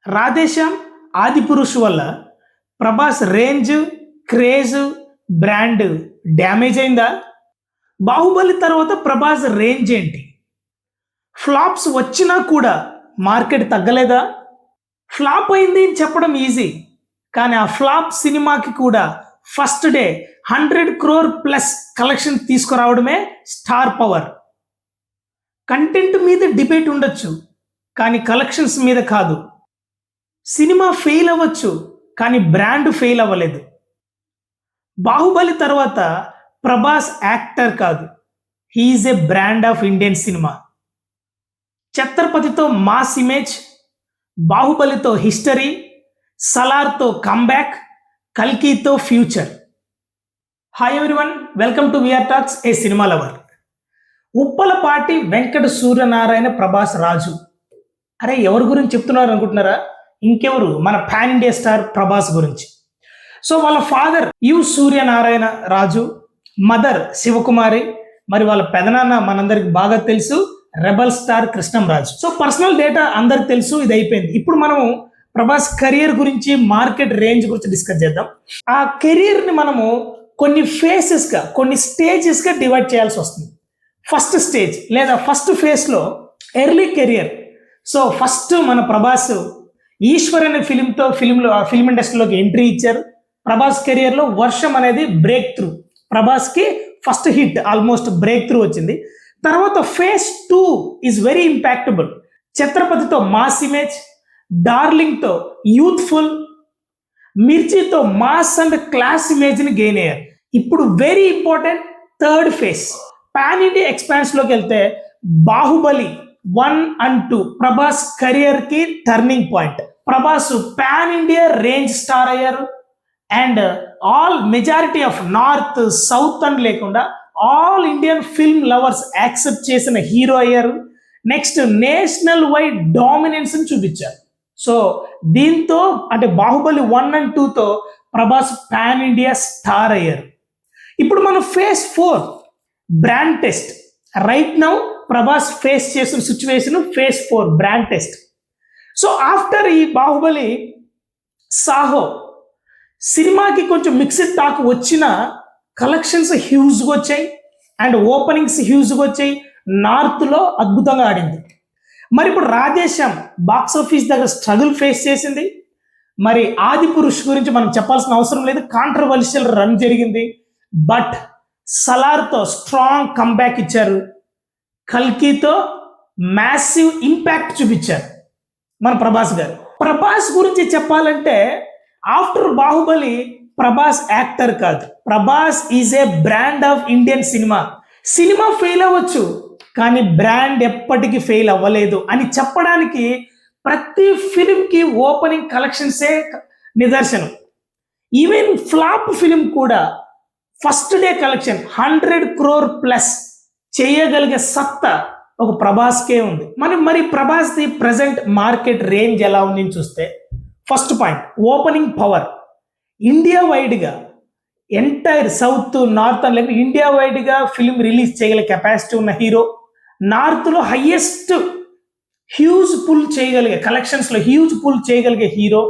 రాధేశ్యామ్, ఆదిపురుష్ వల్ల Prabhas range, craze, brand damage అయిందా? బాహుబలి తర్వాత ప్రభాస్ రేంజ్ ఏంటి? ఫ్లాప్స్ వచ్చినా కూడా మార్కెట్ తగ్గలేదా? ఫ్లాప్ అయింది అని చెప్పడం ఈజీ, కానీ ఆ ఫ్లాప్ సినిమాకి కూడా first day 100 crore plus collection తీసుకురావడమే స్టార్ పవర్. కంటెంట్ మీద డిబేట్ ఉండొచ్చు, కానీ కలెక్షన్స్ మీద కాదు. సినిమా ఫెయిల్ అవ్వచ్చు, కానీ బ్రాండ్ ఫెయిల్ అవ్వలేదు. బాహుబలి తర్వాత ప్రభాస్ యాక్టర్ కాదు, he is a brand of Indian cinema. ఛత్రపతితో మాస్ ఇమేజ్, బాహుబలితో హిస్టరీ, సలార్తో కంబ్యాక్, కల్కితో future. Hi everyone, welcome to VR talks, a cinema lover. Uppalapati Venkata Suryanarayana Prabhas Raju. అరే ఎవరి గురించి చెప్తున్నారు అనుకుంటున్నారా? ఇంకెవరు, మన పాన్ ఇండియా స్టార్ ప్రభాస్ గురించి. సో వాళ్ళ father U Suryanarayana Raju, mother Shivakumari, మరి వాళ్ళ పెదనాన్న మనందరికి బాగా తెలుసు rebel star Krishnam Raju. So personal data అందరికి తెలుసు, ఇది అయిపోయింది. ఇప్పుడు మనము ప్రభాస్ కెరియర్ గురించి, మార్కెట్ రేంజ్ గురించి డిస్కస్ చేద్దాం. ఆ కెరియర్ని మనము కొన్ని ఫేసెస్గా, కొన్ని స్టేజెస్గా డివైడ్ చేయాల్సి వస్తుంది. ఫస్ట్ స్టేజ్ లేదా ఫస్ట్ ఫేజ్లో ఎర్లీ కెరియర్. సో ఫస్ట్ మన ప్రభాస్ ఈశ్వర్ అనే ఫిలిం ఇండస్ట్రీలోకి ఎంట్రీ ఇచ్చారు. ప్రభాస్ కెరియర్లో వర్షం అనేది బ్రేక్ త్రూ, ప్రభాస్కి first hit, almost breakthrough వచ్చింది. తర్వాత ఫేజ్ 2 ఈజ్ వెరీ ఇంపాక్టబుల్. ఛత్రపతితో మాస్ ఇమేజ్, డార్లింగ్తో యూత్ఫుల్, మిర్చితో మాస్ అండ్ క్లాస్ ఇమేజ్ని గెయిన్ అయ్యారు. ఇప్పుడు very important third phase, pan India ఎక్స్పాన్స్లోకి వెళ్తే బాహుబలి 1 and 2 ప్రభాస్ కెరియర్కి turning point. Prabhas pan India range star అయ్యారు. And all majority of north south అని లేకుండా all Indian film lovers accept చేసిన హీరో అయ్యారు. నెక్స్ట్ నేషనల్ వైడ్ డామినెన్స్ చూపించారు. సో దీంతో అంటే బాహుబలి 1 and 2తో ప్రభాస్ పాన్ ఇండియా స్టార్ అయ్యారు. ఇప్పుడు మనం phase 4 brand test. Right now Prabhas face చేసిన situation phase 4 brand test. So after ఈ బాహుబలి సాహో సినిమాకి కొంచెం మిక్స్డ్ టాక్ వచ్చిన కలెక్షన్స్ హ్యూజ్గా వచ్చాయి అండ్ ఓపెనింగ్స్ హ్యూజ్గా వచ్చాయి. నార్త్లో అద్భుతంగా ఆడింది. మరి ఇప్పుడు రాధేశ్యామ్ బాక్స్ ఆఫీస్ దగ్గర స్ట్రగుల్ ఫేస్ చేసింది. మరి ఆదిపురుష్ గురించి మనం చెప్పాల్సిన అవసరం లేదు, కాంట్రవర్షియల్ రన్ జరిగింది. బట్ సలార్తో స్ట్రాంగ్ కంబ్యాక్ ఇచ్చారు. కల్కితో మ్యాసివ్ ఇంపాక్ట్ చూపించారు మన ప్రభాస్ గారు. ప్రభాస్ గురించి చెప్పాలంటే ఆఫ్టర్ బాహుబలి ప్రభాస్ యాక్టర్ కాదు, Prabhas is a brand of Indian cinema. Cinema fail అవ్వచ్చు, కానీ బ్రాండ్ ఎప్పటికీ ఫెయిల్ అవ్వలేదు అని చెప్పడానికి ప్రతి ఫిలింకి ఓపెనింగ్ కలెక్షన్సే నిదర్శనం. ఈవెన్ ఫ్లాప్ ఫిలిం కూడా first day collection 100 crore plus చేయగలిగే సత్తా ఒక ప్రభాస్కే ఉంది. మరి ప్రభాస్ది ప్రజెంట్ మార్కెట్ రేంజ్ ఎలా ఉంది చూస్తే, first point opening power. India వైడ్గా ఎంటైర్ సౌత్ నార్త్ అని లేకపోతే ఇండియా వైడ్గా ఫిలిం రిలీజ్ చేయగల కెపాసిటీ ఉన్న హీరో. నార్త్లో హయ్యెస్ట్ హ్యూజ్ పుల్ చేయగలిగే, కలెక్షన్స్లో హ్యూజ్ పుల్ చేయగలిగే హీరో.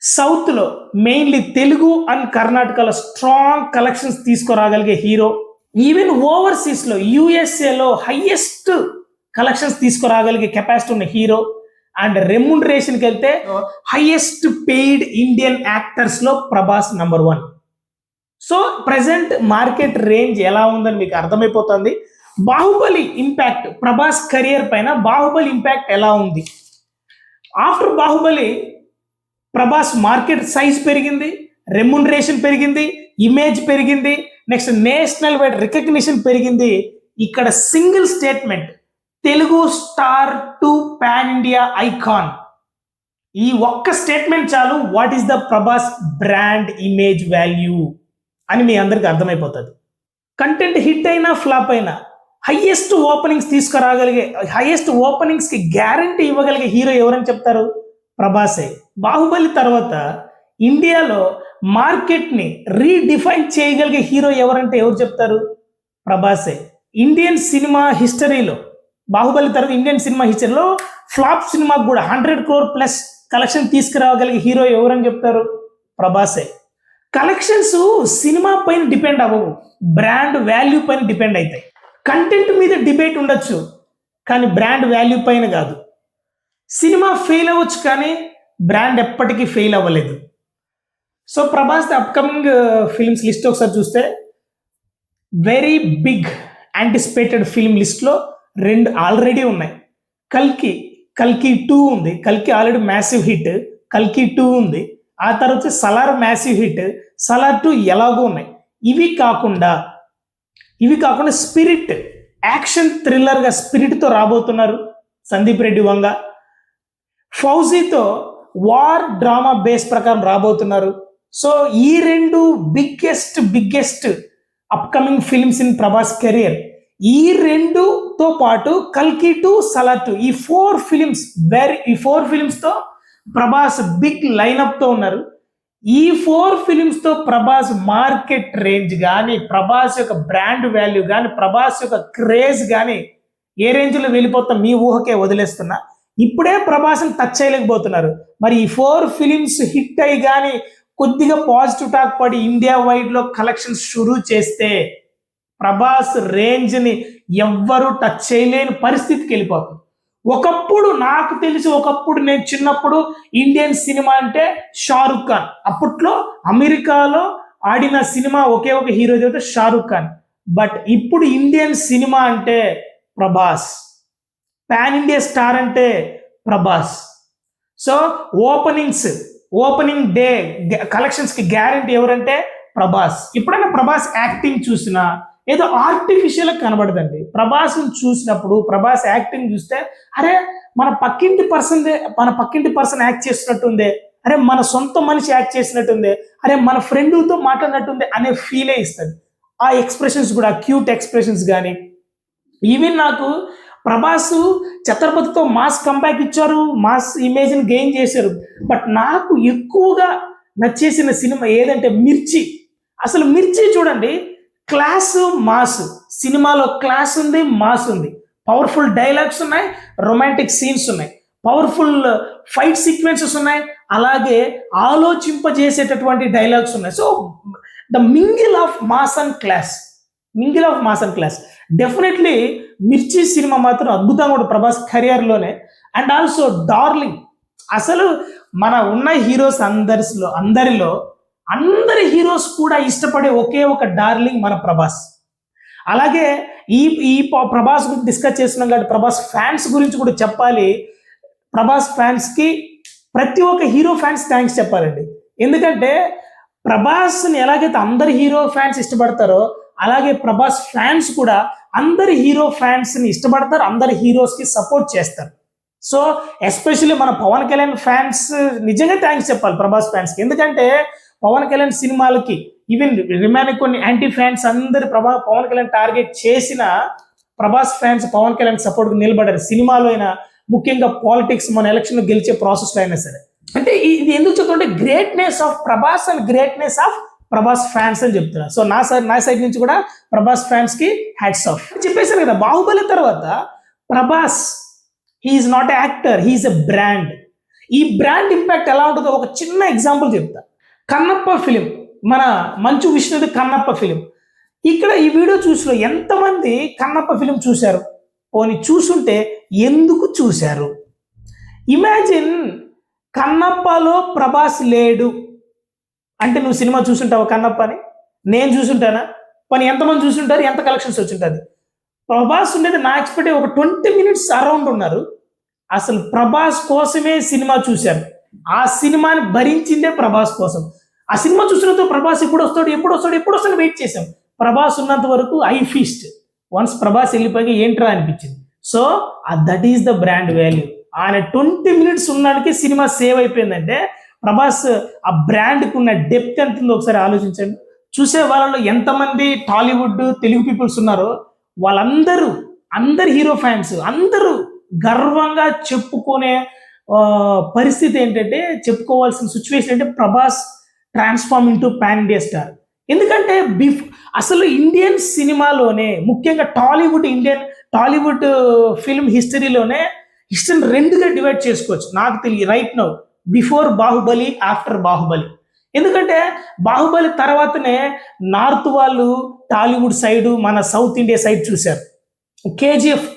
సౌత్లో మెయిన్లీ తెలుగు అండ్ కర్ణాటకలో స్ట్రాంగ్ కలెక్షన్స్ తీసుకురాగలిగే హీరో. ఈవెన్ ఓవర్సీస్లో యుఎస్ఏలో హయ్యెస్ట్ కలెక్షన్స్ తీసుకురాగలిగే కెపాసిటీ ఉన్న హీరో. అండ్ రెమ్యునరేషన్కి వెళ్తే హైయెస్ట్ పెయిడ్ ఇండియన్ యాక్టర్స్లో Prabhas number 1. So present market range ఎలా ఉందని మీకు అర్థమైపోతుంది. బాహుబలి ఇంపాక్ట్ ప్రభాస్ కెరియర్ పైన, బాహుబలి ఇంపాక్ట్ ఎలా ఉంది? After Baahubali Prabhas market size పెరిగింది, రెమ్యునరేషన్ పెరిగింది, ఇమేజ్ పెరిగింది, నెక్స్ట్ నేషనల్ వైడ్ రికగ్నిషన్ పెరిగింది. ఇక్కడ single statement, Telugu star to pan India icon. ఈ ఒక్క స్టేట్మెంట్ చాలు, what is the Prabhas brand image value అని మీ అందరికి అర్థమైపోతుంది. కంటెంట్ హిట్ అయినా ఫ్లాప్ అయినా హైయెస్ట్ ఓపెనింగ్స్ తీసుకురాగలిగే, హైయెస్ట్ ఓపెనింగ్స్కి గ్యారంటీ ఇవ్వగలిగే హీరో ఎవరని చెప్తారు? ప్రభాసే. బాహుబలి తర్వాత ఇండియాలో మార్కెట్ని రీడిఫైన్ చేయగలిగే హీరో ఎవరంటే ఎవరు చెప్తారు? ప్రభాసే. ఇండియన్ సినిమా హిస్టరీలో, బాహుబలి తర్వాత ఇండియన్ సినిమా హిస్టరీలో ఫ్లాప్ సినిమాకు కూడా 100 crore ప్లస్ కలెక్షన్ తీసుకురాగలిగే హీరో ఎవరని చెప్తారు? ప్రభాసే. కలెక్షన్స్ సినిమా పైన డిపెండ్ అవ్వవు, బ్రాండ్ వాల్యూ పైన డిపెండ్ అవుతాయి. కంటెంట్ మీద డిబేట్ ఉండొచ్చు, కానీ బ్రాండ్ వాల్యూ పైన కాదు. సినిమా ఫెయిల్ అవ్వచ్చు, కానీ బ్రాండ్ ఎప్పటికీ ఫెయిల్ అవ్వలేదు. So Prabhas upcoming films list ఒకసారి చూస్తే వెరీ బిగ్ యాంటిసిపేటెడ్ ఫిల్మ్ లిస్ట్లో 2 ఆల్రెడీ ఉన్నాయి. కల్కి 2 ఉంది. కల్కి ఆల్రెడీ మ్యాసివ్ హిట్. కల్కి 2 ఉంది. ఆ తర్వాత సలార్ మ్యాసివ్ హిట్. సలార్ 2 ఎలాగో ఉన్నాయి. ఇవి కాకుండా స్పిరిట్ యాక్షన్ థ్రిల్లర్గా స్పిరిట్తో రాబోతున్నారు Sandeep Reddy Vanga. ఫౌజీతో war drama base ప్రకారం రాబోతున్నారు. సో ఈ 2 biggest upcoming films in Prabhas career. ఈ 2తో పాటు కల్కి 2, సలార్ 2 ఈ 4 ఫిలిమ్స్తో ప్రభాస్ బిగ్ లైనప్తో ఉన్నారు. ఈ 4 ఫిలిమ్స్తో ప్రభాస్ మార్కెట్ రేంజ్ కానీ, ప్రభాస్ యొక్క బ్రాండ్ వాల్యూ కానీ, ప్రభాస్ యొక్క క్రేజ్ కానీ ఏ రేంజ్లో వెళ్ళిపోతాం మీ ఊహకే వదిలేస్తున్నా. ఇప్పుడే ప్రభాస్ని టచ్ చేయలేకపోతున్నారు. మరి ఈ 4 ఫిలిమ్స్ హిట్ అయ్యి కానీ కొద్దిగా పాజిటివ్ టాక్ పడి ఇండియా వైడ్లో కలెక్షన్స్ షురూ చేస్తే ప్రభాస్ రేంజ్ని ఎవ్వరూ టచ్ చేయలేని పరిస్థితికి వెళ్ళిపోతుంది. నాకు తెలిసి నేను చిన్నప్పుడు ఇండియన్ సినిమా అంటే షారుఖ్ ఖాన్. అప్పట్లో అమెరికాలో ఆడిన సినిమా ఒకే ఒక హీరో అయితే షారుఖ్ ఖాన్. బట్ ఇప్పుడు ఇండియన్ సినిమా అంటే ప్రభాస్, పాన్ ఇండియా స్టార్ అంటే ప్రభాస్. సో ఓపెనింగ్ డే కలెక్షన్స్కి గ్యారంటీ ఎవరంటే ప్రభాస్. ఎప్పుడైనా ప్రభాస్ యాక్టింగ్ చూసినా ఏదో ఆర్టిఫిషియల్ కనబడదండి. ప్రభాస్ని చూసినప్పుడు, ప్రభాస్ యాక్టింగ్ చూస్తే అరే మన పక్కింటి పర్సన్ యాక్ట్ చేసినట్టుందే, అరే మన సొంత మనిషి యాక్ట్ చేసినట్టుందే, అరే మన ఫ్రెండ్తో మాట్లాడినట్టుంది అనే ఫీలే ఇస్తుంది. ఆ ఎక్స్ప్రెషన్స్ కూడా, క్యూట్ ఎక్స్ప్రెషన్స్ కానీ. ఈవెన్ నాకు ప్రభాస్ ఛత్రపతితో మాస్ కంబ్యాక్ ఇచ్చారు, మాస్ ఇమేజ్ని గెయిన్ చేశారు. బట్ నాకు ఎక్కువగా నచ్చేసిన సినిమా ఏదంటే మిర్చి. అసలు మిర్చి చూడండి, క్లాస్ మాస్, సినిమాలో క్లాస్ ఉంది, మాస్ ఉంది, పవర్ఫుల్ డైలాగ్స్ ఉన్నాయి, రొమాంటిక్ సీన్స్ ఉన్నాయి, పవర్ఫుల్ ఫైట్ సీక్వెన్సెస్ ఉన్నాయి, అలాగే ఆలోచింపజేసేటటువంటి డైలాగ్స్ ఉన్నాయి. So the mingle of mass and class definitely Mirchi cinema మాత్రం అద్భుతంగా ఉంటుంది ప్రభాస్ కెరియర్లోనే. And also Darling. అసలు మన ఉన్న హీరోస్ అందరి హీరోస్ కూడా ఇష్టపడే ఒకే ఒక డార్లింగ్ మన ప్రభాస్. అలాగే ఈ ప్రభాస్ గురించి డిస్కస్ చేస్తున్నాం కాబట్టి ప్రభాస్ ఫ్యాన్స్ గురించి కూడా చెప్పాలి. ప్రభాస్ ఫ్యాన్స్కి ప్రతి ఒక్క హీరో ఫ్యాన్స్ థ్యాంక్స్ చెప్పాలండి. ఎందుకంటే ప్రభాస్ని ఎలాగైతే అందరి హీరో ఫ్యాన్స్ ఇష్టపడతారో అలాగే ప్రభాస్ ఫ్యాన్స్ కూడా అందరి హీరో ఫ్యాన్స్ని ఇష్టపడతారు, అందరి హీరోస్కి సపోర్ట్ చేస్తారు. సో ఎస్పెషల్లీ మన పవన్ కళ్యాణ్ ఫ్యాన్స్ నిజంగా థ్యాంక్స్ చెప్పాలి ప్రభాస్ ఫ్యాన్స్కి. ఎందుకంటే పవన్ కళ్యాణ్ సినిమాలకి ఈవెన్ రిమైనింగ్ కొన్ని యాంటీ ఫ్యాన్స్ అందరు పవన్ కళ్యాణ్ టార్గెట్ చేసిన ప్రభాస్ ఫ్యాన్స్ పవన్ కళ్యాణ్ సపోర్ట్కి నిలబడారు. సినిమాలో అయినా, ముఖ్యంగా పాలిటిక్స్, మన ఎలక్షన్ గెలిచే ప్రాసెస్లో అయినా సరే. అంటే ఇది ఎందుకు చెప్తుంటే greatness of Prabhas and greatness of Prabhas fans అని చెప్తున్నా. సో నా సైడ్ నుంచి కూడా ప్రభాస్ ఫ్యాన్స్కి హ్యాట్స్ ఆఫ్. చెప్పేశాను కదా, బాహుబలి తర్వాత Prabhas he's not a actor, he's a brand. ఈ బ్రాండ్ ఇంపాక్ట్ ఎలా ఉంటుందో ఒక చిన్న ఎగ్జాంపుల్ చెప్తా. కన్నప్ప ఫిలిం, మన మంచు విష్ణుది కన్నప్ప ఫిలిం. ఇక్కడ ఈ వీడియో చూసిన ఎంతమంది కన్నప్ప ఫిలిం చూశారు? పోనీ చూసుంటే ఎందుకు చూశారు? ఇమాజిన్ కన్నప్పలో ప్రభాస్ లేడు అంటే నువ్వు సినిమా చూసుంటావు కన్నప్ప అని? నేను చూసుంటానా? పని ఎంతమంది చూసుంటారు? ఎంత కలెక్షన్స్ వచ్చింటుంది? ప్రభాస్ ఉండేది నా ఎక్స్పెక్ట్ ఒక 20 minutes అరౌండ్ ఉన్నారు. అసలు ప్రభాస్ కోసమే సినిమా చూశారు. ఆ సినిమాని భరించిందే ప్రభాస్ కోసం. ఆ సినిమా చూసినంత ప్రభాస్ ఎప్పుడు వస్తాడు వెయిట్ చేశాం. ప్రభాస్ ఉన్నంత వరకు ఐ ఫీస్ట్. వన్స్ ప్రభాస్ వెళ్ళిపోయి ఏంట్రా అనిపించింది. So that is the brand value. ఆయన 20 minutes ఉన్నానికి సినిమా సేవ్ అయిపోయిందంటే ప్రభాస్ ఆ బ్రాండ్కి ఉన్న డెప్త్ ఎంత ఉందో ఒకసారి ఆలోచించండి. చూసే వాళ్ళలో ఎంతమంది టాలీవుడ్ తెలుగు పీపుల్స్ ఉన్నారో అందరు హీరో ఫ్యాన్స్ అందరూ గర్వంగా చెప్పుకునే పరిస్థితి ఏంటంటే, చెప్పుకోవాల్సిన సిచ్యువేషన్ అంటే Prabhas transform into pan India star. ఎందుకంటే అసలు ఇండియన్ సినిమాలోనే, ముఖ్యంగా టాలీవుడ్ ఫిల్మ్ హిస్టరీలోనే హిస్టరీని రెండుగా డివైడ్ చేసుకోవచ్చు నాకు తెలియ right now, before Baahubali, after Baahubali. ఎందుకంటే బాహుబలి తర్వాతనే నార్త్ వాళ్ళు టాలీవుడ్ సైడ్, మన సౌత్ ఇండియా సైడ్ చూశారు. కేజీఎఫ్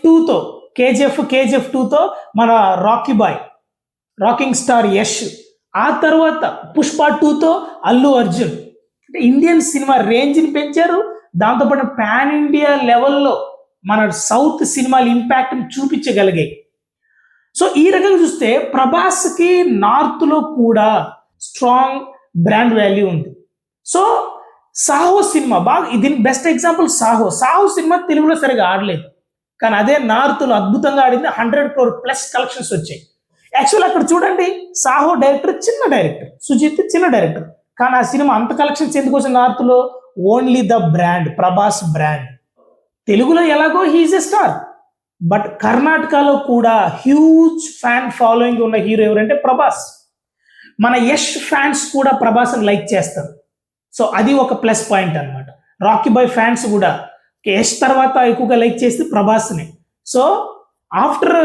టూతో మన రాకింగ్ స్టార్ యష్, ఆ తర్వాత పుష్ప 2తో అల్లు అర్జున్. అంటే ఇండియన్ సినిమా రేంజ్ని పెంచారు, దాంతోపాటు పాన్ ఇండియా లెవెల్లో మన సౌత్ సినిమాల ఇంపాక్ట్ని చూపించగలిగాయి. సో ఈ రకంగా చూస్తే ప్రభాస్కి నార్త్లో కూడా స్ట్రాంగ్ బ్రాండ్ వాల్యూ ఉంది. సో సాహో సినిమా దీనికి బెస్ట్ ఎగ్జాంపుల్ సాహో సినిమా తెలుగులో సరిగా ఆడలేదు, కానీ అదే నార్త్లో అద్భుతంగా ఆడింది. 100 crore ప్లస్ కలెక్షన్స్ వచ్చాయి. యాక్చువల్ అక్కడ చూడండి, సాహో డైరెక్టర్ చిన్న డైరెక్టర్, సుజిత్ చిన్న డైరెక్టర్, కానీ ఆ సినిమా అంత కలెక్షన్స్ ఎందుకు వచ్చింది నార్త్లో? Only the brand, Prabhas brand. తెలుగులో ఎలాగో హీఈస్ ఎ స్టార్, బట్ కర్ణాటకలో కూడా హ్యూజ్ ఫ్యాన్ ఫాలోయింగ్ ఉన్న హీరో ఎవరంటే ప్రభాస్. మన యష్ ఫ్యాన్స్ కూడా ప్రభాస్ని లైక్ చేస్తారు. సో అది ఒక ప్లస్ పాయింట్ అనమాట. రాకీ బాయ్ ఫ్యాన్స్ కూడా యష్ తర్వాత ఎక్కువగా లైక్ చేస్తే ప్రభాస్ని. సో ఆఫ్టర్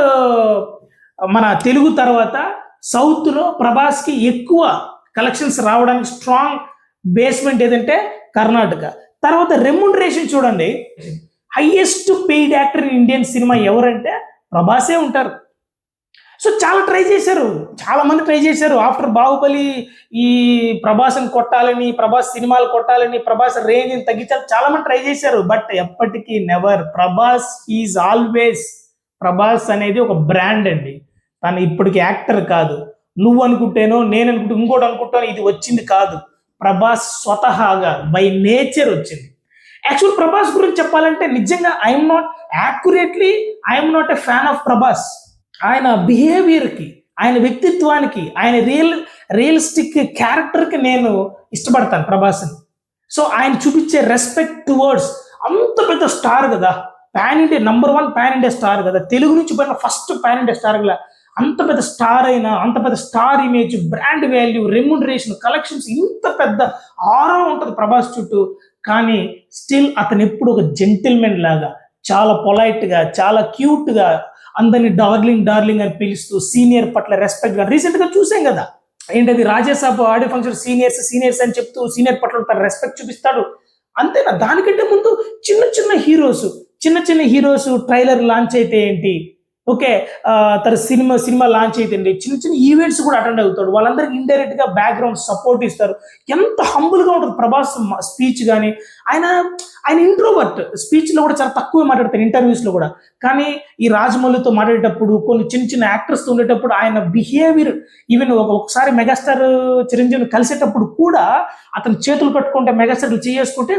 మన తెలుగు తర్వాత సౌత్లో ప్రభాస్కి ఎక్కువ కలెక్షన్స్ రావడానికి స్ట్రాంగ్ బేస్మెంట్ ఏదంటే కర్ణాటక. తర్వాత రెమ్యునరేషన్ చూడండి, highest paid actor in Indian cinema ఎవరంటే ప్రభాసే ఉంటారు. సో చాలా మంది ట్రై చేశారు ఆఫ్టర్ బాహుబలి ఈ ప్రభాస్ని కొట్టాలని, ప్రభాస్ సినిమాలు కొట్టాలని, ప్రభాస్ రేంజ్ని తగ్గించాలని చాలా మంది ట్రై చేశారు. బట్ ఎప్పటికీ never. Prabhas is always. Prabhas అనేది ఒక బ్రాండ్ అండి. తను ఇప్పటికి యాక్టర్ కాదు. నువ్వు అనుకుంటేనో, నేను అనుకుంటే, ఇంకోటి అనుకుంటాను, ఇది వచ్చింది కాదు. ప్రభాస్ స్వతహాగా బై నేచర్ వచ్చింది. యాక్చువల్ ప్రభాస్ గురించి చెప్పాలంటే నిజంగా I'm not a fan of Prabhas. ఆయన బిహేవియర్కి, ఆయన వ్యక్తిత్వానికి, ఆయన రియలిస్టిక్ క్యారెక్టర్కి నేను ఇష్టపడతాను ప్రభాస్ని. సో ఆయన చూపించే రెస్పెక్ట్ టువర్డ్స్, అంత పెద్ద స్టార్ కదా, pan India number 1 pan India star కదా, తెలుగు నుంచి పోయిన ఫస్ట్ పాన్ ఇండియా స్టార్ కదా, అంత పెద్ద స్టార్ అయినా, అంత పెద్ద star image, brand value, remuneration, collections, ఇంత పెద్ద ఆరా ఉంటుంది ప్రభాస్ చుట్టూ. కానీ స్టిల్ అతను ఎప్పుడు ఒక జెంటిల్మెన్ లాగా, చాలా పొలైట్గా, చాలా క్యూట్గా, అందరినీ డార్లింగ్ అని పిలుస్తూ, సీనియర్ పట్ల రెస్పెక్ట్గా. రీసెంట్గా చూసాం కదా, ఏంటది రాజ్యసభ ఆడియో ఫంక్షన్, సీనియర్స్ అని చెప్తూ సీనియర్ పట్ల తన రెస్పెక్ట్ చూపిస్తాడు. అంతేనా? దానికంటే ముందు చిన్న హీరోస్ ట్రైలర్ లాంచ్ అయితే ఏంటి, ఓకే, తన సినిమా లాంచ్ అయితే చిన్న ఈవెంట్స్ కూడా అటెండ్ అవుతాడు. వాళ్ళందరికీ ఇండైరెక్ట్ గా బ్యాక్గ్రౌండ్ సపోర్ట్ ఇస్తారు. ఎంత హంబుల్ గా ఉంటుంది ప్రభాస్ స్పీచ్ కానీ. ఆయన ఇంట్రోవర్ట్, స్పీచ్ లో కూడా చాలా తక్కువ మాట్లాడతారు, ఇంటర్వ్యూస్ లో కూడా. కానీ ఈ రాజమౌళితో మాట్లాడేటప్పుడు, కొన్ని చిన్న యాక్టర్స్ తో ఉండేటప్పుడు ఆయన బిహేవియర్, ఈవెన్ ఒకసారి మెగాస్టార్ చిరంజీవిని కలిసేటప్పుడు కూడా అతను చేతులు కట్టుకుంటే, మెగాస్టార్ చేసుకుంటే,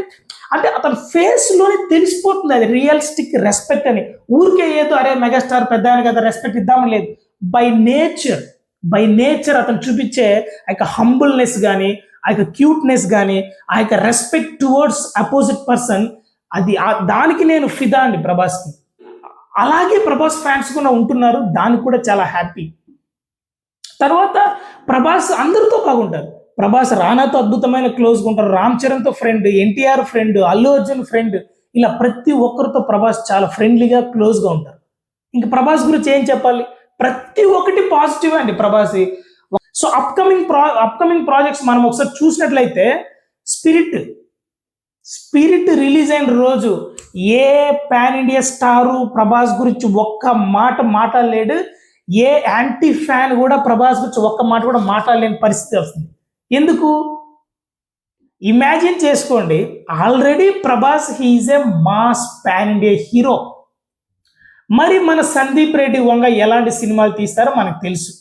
అంటే అతని ఫేస్ లోనే తెలిసిపోతుంది అది రియలిస్టిక్ రెస్పెక్ట్ అని. ఊరికే ఏదో అరే మెగాస్టార్ పెద్ద ఆయన కదా రెస్పెక్ట్ ఇద్దామని లేదు. బై నేచర్ అతను చూపించే ఆ యొక్క హంబుల్నెస్ కానీ, ఆ యొక్క క్యూట్నెస్ కానీ, ఆ యొక్క రెస్పెక్ట్ టువర్డ్స్ అపోజిట్ పర్సన్, అది దానికి నేను ఫిదా అండి ప్రభాస్కి. అలాగే ప్రభాస్ ఫ్యాన్స్ కూడా ఉంటున్నారు, దానికి కూడా చాలా హ్యాపీ. తర్వాత ప్రభాస్ అందరితో బాగుంటారు. ప్రభాస్ రానాతో అద్భుతమైన క్లోజ్గా ఉంటారు, రామ్ చరణ్తో friend, NTR friend, Allu Arjun friend, ఇలా ప్రతి ఒక్కరితో ప్రభాస్ చాలా ఫ్రెండ్లీగా క్లోజ్గా ఉంటారు. ఇంకా ప్రభాస్ గురించి ఏం చెప్పాలి, ప్రతి ఒక్కటి పాజిటివ్ అండి ప్రభాస్. సో అప్కమింగ్ ప్రాజెక్ట్స్ మనం ఒకసారి చూసినట్లయితే, స్పిరిట్ రిలీజ్ అయిన రోజు ఏ పాన్ ఇండియా స్టారు ప్రభాస్ గురించి ఒక్క మాట మాట్లాడలేడు. ఏ యాంటీ ఫ్యాన్ కూడా ప్రభాస్ గురించి ఒక్క మాట కూడా మాట్లాడలేని పరిస్థితి వస్తుంది. ఎందుకు? ఇమాజిన్ చేసుకోండి, ఆల్రెడీ ప్రభాస్ హీఈస్ ఏ మాస్ పాన్ ఇండియా హీరో. మరి మన సందీప్ రెడ్డి వంగ ఎలాంటి సినిమాలు తీస్తారో మనకు తెలుసు.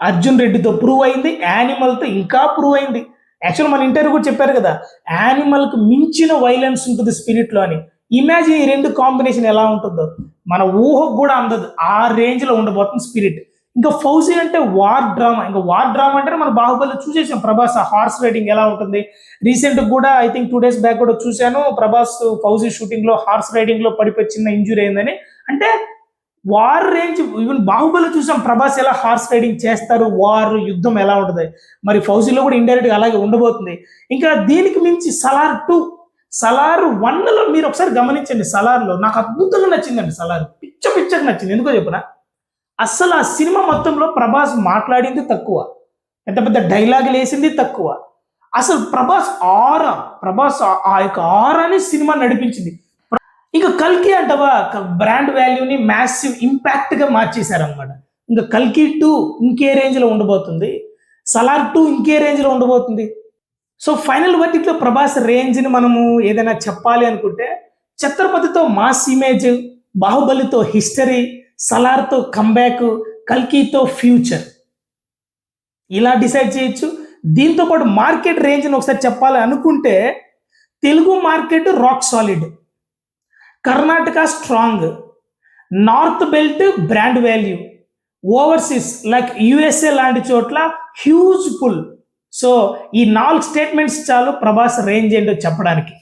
అర్జున్ రెడ్డితో ప్రూవ్ అయింది, యానిమల్తో ఇంకా ప్రూవ్ అయింది. యాక్చువల్ మన ఇంటర్వ్యూ కూడా చెప్పారు కదా, యానిమల్కి మించిన వైలెన్స్ ఉంటుంది స్పిరిట్లో అని. ఇమాజిన్ ఈ రెండు కాంబినేషన్ ఎలా ఉంటుందో, మన ఊహకు కూడా అందదు, ఆ రేంజ్లో ఉండబోతుంది స్పిరిట్. ఇంకా ఫౌజీ అంటే వార్ డ్రామా. అంటే మన బాహుబలి చూసేసాం ప్రభాస్ ఆ హార్స్ రైడింగ్ ఎలా ఉంటుంది. రీసెంట్ కూడా ఐ థింక్ 2 days బ్యాక్ కూడా చూశాను, ప్రభాస్ ఫౌజీ షూటింగ్ లో హార్స్ రైడింగ్ లో పడిపోయి చిన్న ఇంజురీ అయిందని. అంటే వార్ రేంజ్, ఈవెన్ బాహుబలి చూసాం ప్రభాస్ ఎలా హార్స్ రైడింగ్ చేస్తారు, వార్ యుద్ధం ఎలా ఉంటుంది. మరి ఫౌజీలో కూడా ఇండైరెక్ట్ గా అలాగే ఉండబోతుంది. ఇంకా దీనికి మించి సలార్ 2, సలార్ 1లో మీరు ఒకసారి గమనించండి. సలార్లో నాకు అద్భుతంగా నచ్చిందండి. సలార్ పిచ్చగా నచ్చింది. ఎందుకో చెప్పునా, అస్సలు ఆ సినిమా మొత్తంలో ప్రభాస్ మాట్లాడింది తక్కువ, పెద్ద పెద్ద డైలాగులు వేసింది తక్కువ. అసలు ప్రభాస్ ఆ యొక్క ఆరాని సినిమా నడిపించింది. ఇంకా కల్కి అంటవా, బ్రాండ్ వాల్యూని మ్యాసివ్ ఇంపాక్ట్ గా మార్చేశారనమాట. ఇంకా కల్కి 2 ఇంకే రేంజ్ లో ఉండబోతుంది, సలార్ 2 ఇంకే రేంజ్ లో ఉండబోతుంది. సో ఫైనల్ వర్డిక్ట్ లో ప్రభాస్ రేంజ్ ని మనము ఏదైనా చెప్పాలి అనుకుంటే, ఛత్రపతితో మాస్ ఇమేజ్, బాహుబలితో హిస్టరీ, సలార్తో కంబ్యాక్, కల్కితో ఫ్యూచర్, ఇలా డిసైడ్ చేయొచ్చు. దీంతో పాటు మార్కెట్ రేంజ్ ని ఒకసారి చెప్పాలి అనుకుంటే, Telugu market rock solid, Karnataka strong, north belt brand value, overseas like USA లాంటి చోట్ల హ్యూజ్ పుల్. సో ఈ 4 స్టేట్మెంట్స్ చాలు ప్రభాస్ రేంజ్ ఏంటో చెప్పడానికి.